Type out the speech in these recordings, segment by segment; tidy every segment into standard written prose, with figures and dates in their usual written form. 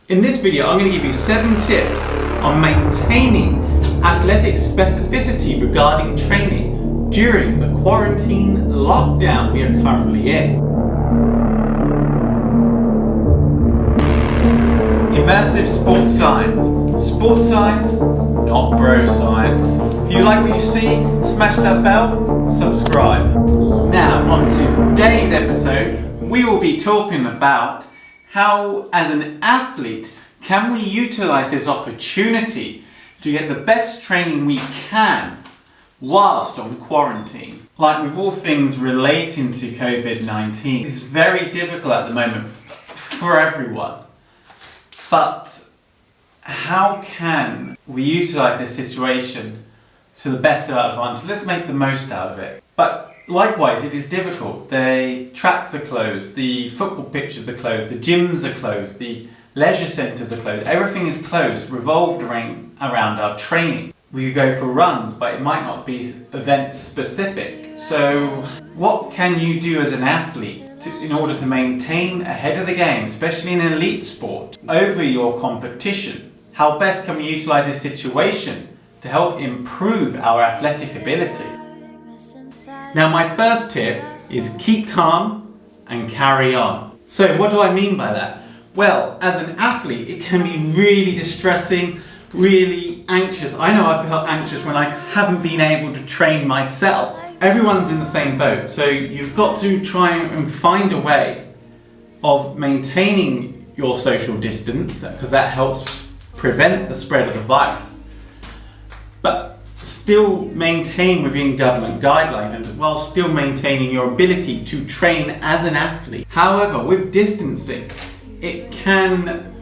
In this video, I'm going to give you 7 tips on maintaining athletic specificity regarding training during the quarantine lockdown we are currently in. Immersive sports science. Sports science, not bro science. If you like what you see, smash that bell, subscribe. Now, on today's episode, we will be talking about how, as an athlete, can we utilize this opportunity to get the best training we can whilst on quarantine. Like with all things relating to COVID-19, it's very difficult at the moment for everyone. But how can we utilize this situation to the best of our advantage? Let's make the most out of it. But likewise, it is difficult. The tracks are closed, the football pitches are closed, the gyms are closed, the leisure centres are closed. Everything is closed, revolved around our training. We could go for runs, but it might not be event specific. So what can you do as an athlete in order to maintain ahead of the game, especially in elite sport, over your competition? How best can we utilise this situation to help improve our athletic ability? Now, my first tip is keep calm and carry on. So what do I mean by that? Well, as an athlete, it can be really distressing, really anxious. I know I've felt anxious when I haven't been able to train myself. Everyone's in the same boat, so you've got to try and find a way of maintaining your social distance, because that helps prevent the spread of the virus, but still maintain within government guidelines and while still maintaining your ability to train as an athlete. However, with distancing, it can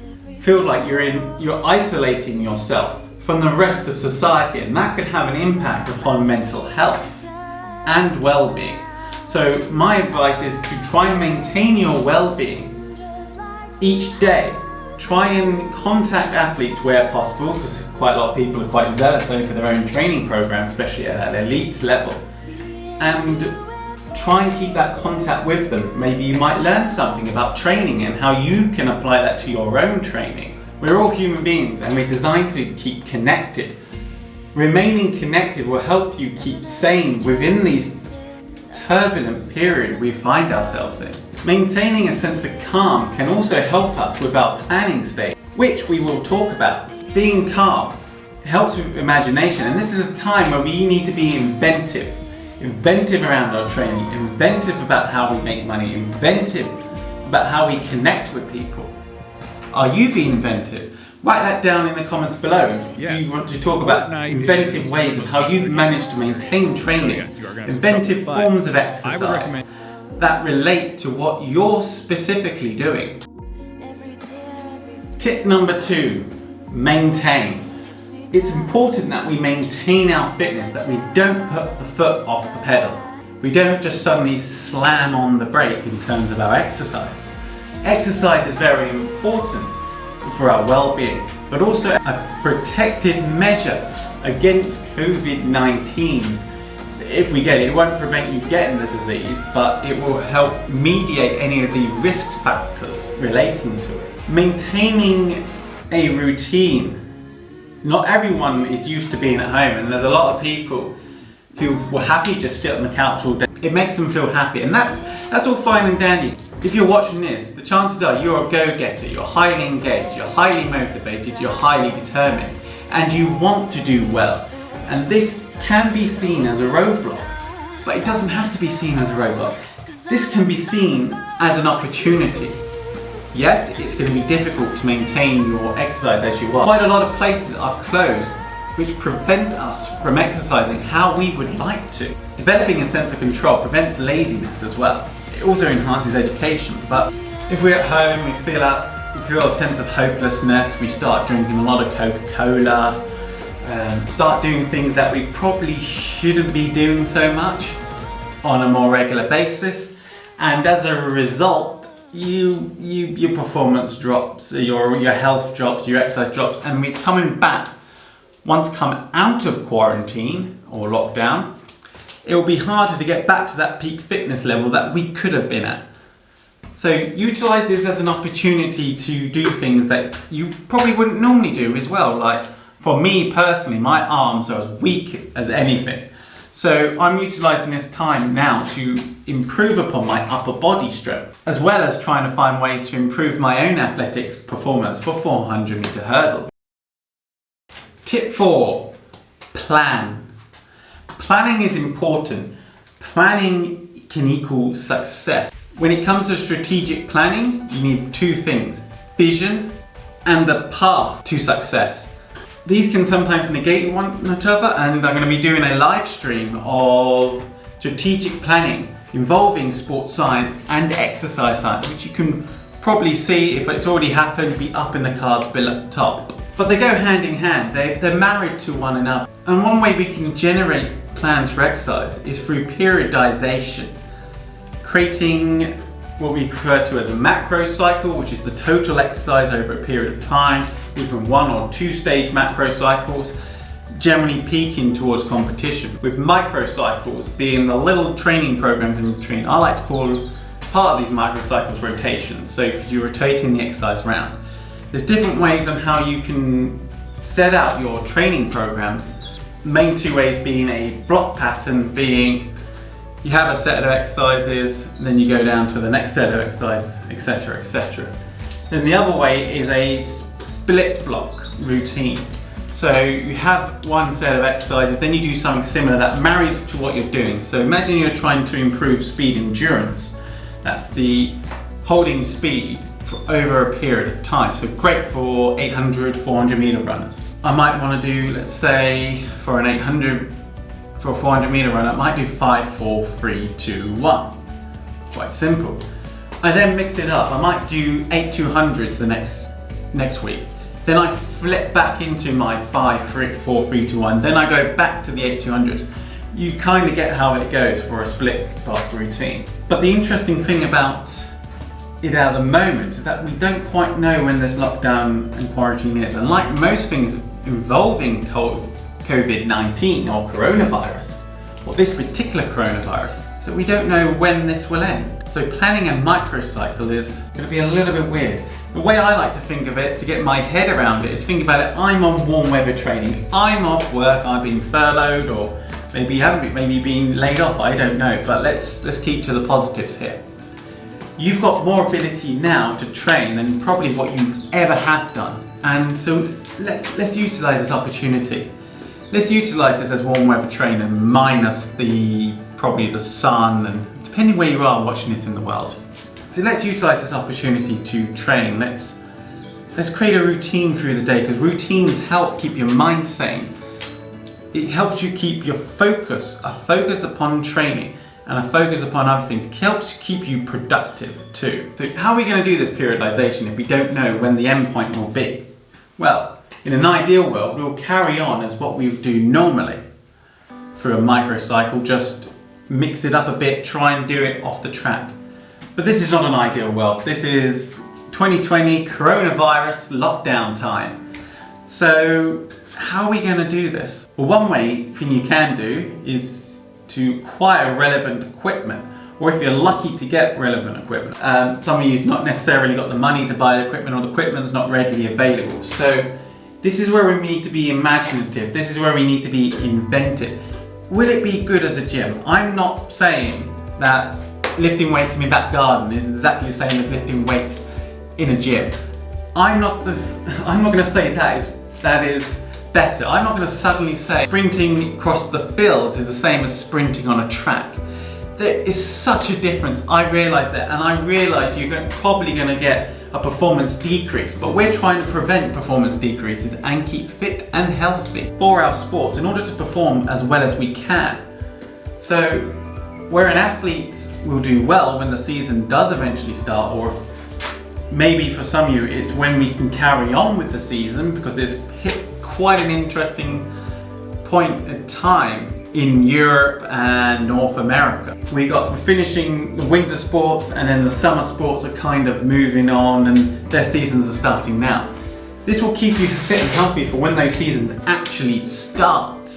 feel like you're isolating yourself from the rest of society, and that could have an impact upon mental health and well-being. So my advice is to try and maintain your well-being each day. Try and contact athletes where possible, because quite a lot of people are quite zealous over their own training programs, especially at an elite level, and try and keep that contact with them. Maybe you might learn something about training and how you can apply that to your own training. We're all human beings and we're designed to keep connected. Remaining connected will help you keep sane within these turbulent period we find ourselves in. Maintaining a sense of calm can also help us with our planning stage, which we will talk about. Being calm helps with imagination, and this is a time where we need to be inventive around our training, inventive about how we make money, inventive about how we connect with people. Are you being inventive? Write that down in the comments below if you want to talk about inventive ways of how you've managed to maintain training, inventive forms of exercise that relate to what you're specifically doing. Tip number 2, maintain. It's important that we maintain our fitness, that we don't put the foot off the pedal. We don't just suddenly slam on the brake in terms of our exercise. Exercise is very important for our well-being, but also a protective measure against COVID-19. If we get it, it won't prevent you getting the disease, but it will help mediate any of the risk factors relating to it. Maintaining a routine. Not everyone is used to being at home, and there's a lot of people who were happy to just sit on the couch all day. It makes them feel happy, and that's all fine and dandy. If you're watching this, the chances are you're a go-getter, you're highly engaged, you're highly motivated, you're highly determined, and you want to do well. And this can be seen as a roadblock, but it doesn't have to be seen as a roadblock. This can be seen as an opportunity. Yes, it's going to be difficult to maintain your exercise as you are. Quite a lot of places are closed, which prevent us from exercising how we would like to. Developing a sense of control prevents laziness as well. It also enhances education, but if we're at home, we feel a sense of hopelessness, we start drinking a lot of Coca-Cola, start doing things that we probably shouldn't be doing so much on a more regular basis, and as a result, your performance drops, your health drops, your exercise drops, and we're coming back. Once come out of quarantine or lockdown, it will be harder to get back to that peak fitness level that we could have been at. So utilise this as an opportunity to do things that you probably wouldn't normally do as well. Like for me personally, my arms are as weak as anything. So I'm utilising this time now to improve upon my upper body strength, as well as trying to find ways to improve my own athletics performance for 400 metre hurdle. Tip 4, plan. Planning is important. Planning can equal success. When it comes to strategic planning, you need two things: vision and a path to success. These can sometimes negate one another, and I'm going to be doing a live stream of strategic planning involving sports science and exercise science, which you can probably see, if it's already happened, be up in the cards below the top. But they go hand in hand, they're married to one another. And one way we can generate plans for exercise is through periodization, creating what we refer to as a macro cycle, which is the total exercise over a period of time, either 1 or 2 stage macro cycles, generally peaking towards competition, with micro cycles being the little training programs in between. I like to call part of these micro cycles rotations, so because you're rotating the exercise round. There's different ways on how you can set out your training programs. Main 2 ways being a block pattern, being you have a set of exercises, then you go down to the next set of exercises, etc, etc. Then the other way is a split block routine. So you have one set of exercises, then you do something similar that marries to what you're doing. So imagine you're trying to improve speed endurance. That's the holding speed for over a period of time. So great for 800, 400 meter runners. I might want to do, let's say, for a 400 meter run, I might do 5, 4, 3, 2, 1. Quite simple. I then mix it up. I might do 8 200s the next week. Then I flip back into my 5, 3, 4, 3, 2, 1. Then I go back to the 8 200s. You kind of get how it goes for a split block routine. But the interesting thing about it at the moment is that we don't quite know when this lockdown and quarantine is. And like most things involving COVID-19 or coronavirus, or this particular coronavirus, so we don't know when this will end. So planning a microcycle is going to be a little bit weird. The way I like to think of it, to get my head around it, is think about it, I'm on warm weather training, I'm off work, I've been furloughed, or maybe you haven't been, maybe you've been laid off, I don't know, but let's keep to the positives here. You've got more ability now to train than probably what you ever have done. And so let's utilise this opportunity. Let's utilise this as warm weather training minus probably the sun, and depending where you are watching this in the world. So let's utilise this opportunity to train. Let's create a routine through the day, because routines help keep your mind sane. It helps you keep your focus, a focus upon training and a focus upon other things. It helps keep you productive too. So how are we going to do this periodization if we don't know when the end point will be? Well, in an ideal world, we'll carry on as what we would do normally through a microcycle, just mix it up a bit, try and do it off the track. But this is not an ideal world. This is 2020 coronavirus lockdown time. So how are we going to do this? Well, one thing you can do is to acquire relevant equipment, or if you're lucky to get relevant equipment. Some of you've not necessarily got the money to buy the equipment, or the equipment's not readily available. So this is where we need to be imaginative. This is where we need to be inventive. Will it be good as a gym? I'm not saying that lifting weights in my back garden is exactly the same as lifting weights in a gym. I'm not going to say that is better. I'm not going to suddenly say sprinting across the fields is the same as sprinting on a track. There is such a difference. I realise that, and I realise you're probably going to get a performance decrease, but we're trying to prevent performance decreases and keep fit and healthy for our sports in order to perform as well as we can. So where an athlete will do well when the season does eventually start, or maybe for some of you it's when we can carry on with the season, because it's hit quite an interesting point in time in Europe and North America. We're finishing the winter sports, and then the summer sports are kind of moving on and their seasons are starting now. This will keep you fit and healthy for when those seasons actually start,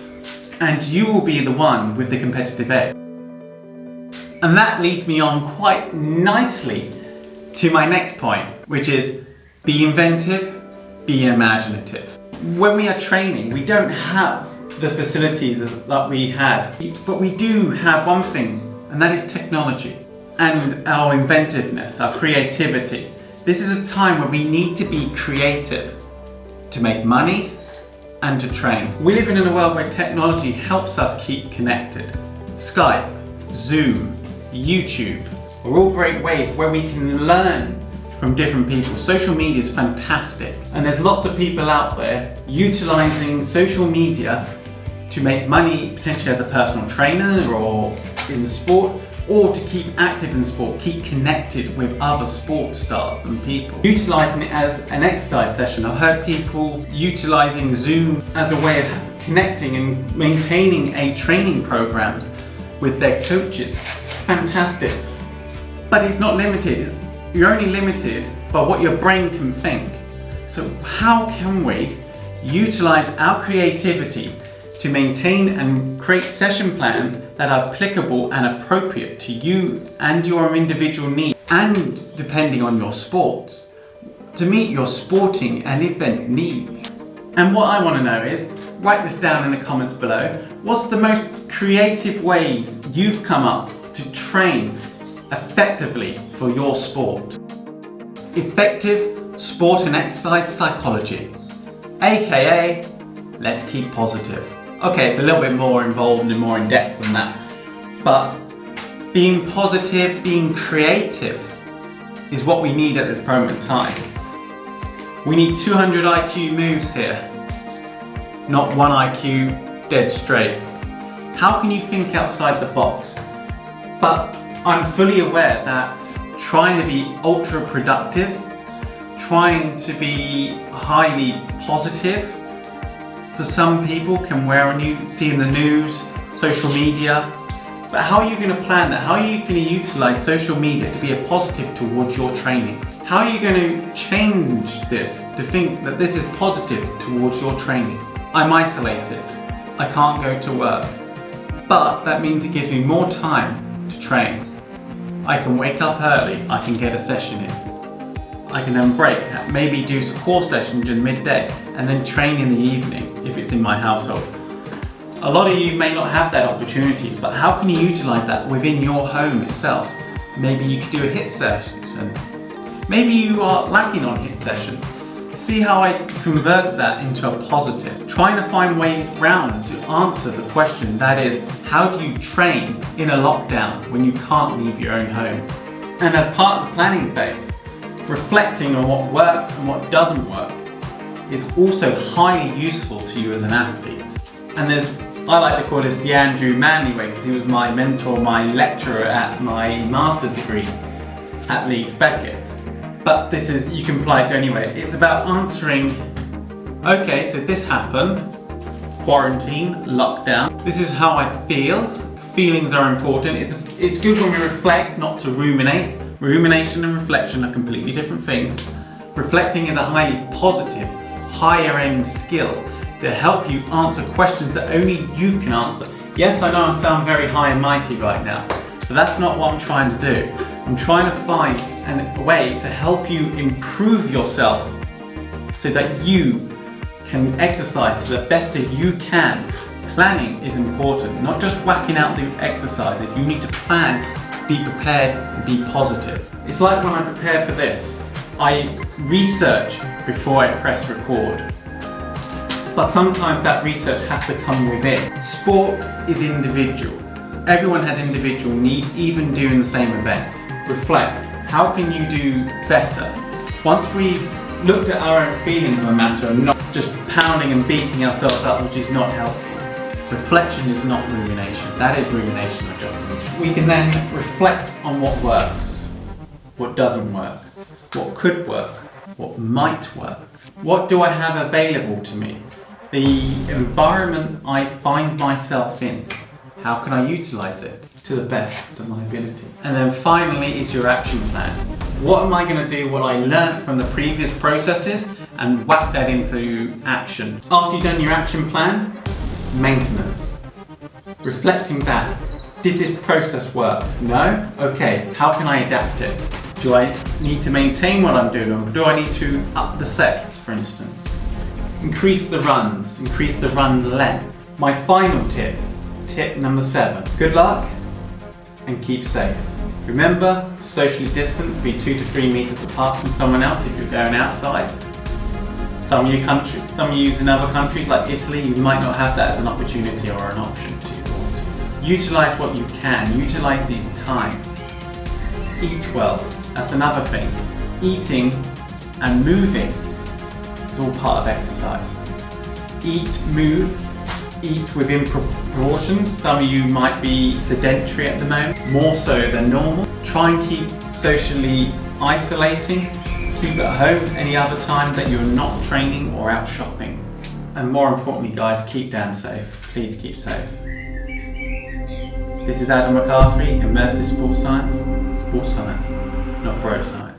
and you will be the one with the competitive edge. And that leads me on quite nicely to my next point, which is be inventive, be imaginative. When we are training, we don't have the facilities that we had, but we do have one thing, and that is technology and our inventiveness, our creativity. This is a time where we need to be creative to make money and to train. We live in a world where technology helps us keep connected. Skype, Zoom, YouTube are all great ways where we can learn from different people. Social media is fantastic, and there's lots of people out there utilizing social media to make money, potentially as a personal trainer or in the sport, or to keep active in sport, keep connected with other sports stars and people. Utilizing it as an exercise session. I've heard people utilizing Zoom as a way of connecting and maintaining training programs with their coaches. Fantastic. But it's not limited. You're only limited by what your brain can think. So how can we utilize our creativity to maintain and create session plans that are applicable and appropriate to you and your individual needs, and depending on your sports, to meet your sporting and event needs? And what I want to know is, write this down in the comments below. What's the most creative ways you've come up to train effectively for your sport? Effective sport and exercise psychology, aka let's keep positive. Okay, it's a little bit more involved and more in depth than that, but being positive, being creative is what we need at this moment in time. We need 200 IQ moves here, not 1 IQ dead straight. How can you think outside the box? But I'm fully aware that trying to be ultra productive, trying to be highly positive, for some people can wear on you, see in the news, social media. But how are you going to plan that? How are you going to utilize social media to be a positive towards your training? How are you going to change this to think that this is positive towards your training? I'm isolated. I can't go to work. But that means it gives me more time to train. I can wake up early, I can get a session in. I can then break, maybe do some core sessions in midday, and then train in the evening if it's in my household. A lot of you may not have that opportunities, but how can you utilize that within your home itself? Maybe you could do a HIIT session. Maybe you are lacking on HIIT sessions. See how I convert that into a positive. Trying to find ways round to answer the question, that is, how do you train in a lockdown when you can't leave your own home? And as part of the planning phase, reflecting on what works and what doesn't work is also highly useful to you as an athlete. And I like to call this the Andrew Manley way, because he was my mentor, my lecturer at my master's degree at Leeds Beckett. But you can apply it to anywhere. It's about answering, okay, so this happened, quarantine, lockdown. This is how I feel. Feelings are important. It's good when we reflect, not to ruminate. Rumination and reflection are completely different things. Reflecting is a highly positive, higher end skill to help you answer questions that only you can answer. Yes, I know I sound very high and mighty right now, but that's not what I'm trying to do. I'm trying to find a way to help you improve yourself so that you can exercise to the best of you can. Planning is important, not just whacking out the exercises. You need to plan, be prepared, and be positive. It's like when I prepare for this, I research before I press record. But sometimes that research has to come within. Sport is individual. Everyone has individual needs, even doing the same event. Reflect. How can you do better? Once we've looked at our own feelings of a matter and not just pounding and beating ourselves up, which is not helpful. Reflection is not rumination. That is rumination I just mentioned. We can then reflect on what works, what doesn't work, what could work, what might work. What do I have available to me? The environment I find myself in, how can I utilize it to the best of my ability? And then finally is your action plan. What am I going to do, what I learned from the previous processes, and whack that into action? After you've done your action plan, it's maintenance. Reflecting back, did this process work? No? Okay, how can I adapt it? Do I need to maintain what I'm doing, or do I need to up the sets, for instance? Increase the runs, increase the run length. My final tip, tip number 7. Good luck and keep safe. Remember to socially distance, be 2 to 3 meters apart from someone else if you're going outside. Some of you in other countries like Italy, you might not have that as an opportunity or an option to. Utilise what you can, utilise these times. Eat well, that's another thing. Eating and moving is all part of exercise. Eat, move, eat within proportions. Some of you might be sedentary at the moment, more so than normal. Try and keep socially isolating. Keep at home any other time that you're not training or out shopping. And more importantly, guys, keep damn safe. Please keep safe. This is Adam McCarthy, Immersive Sports Science, not bro science.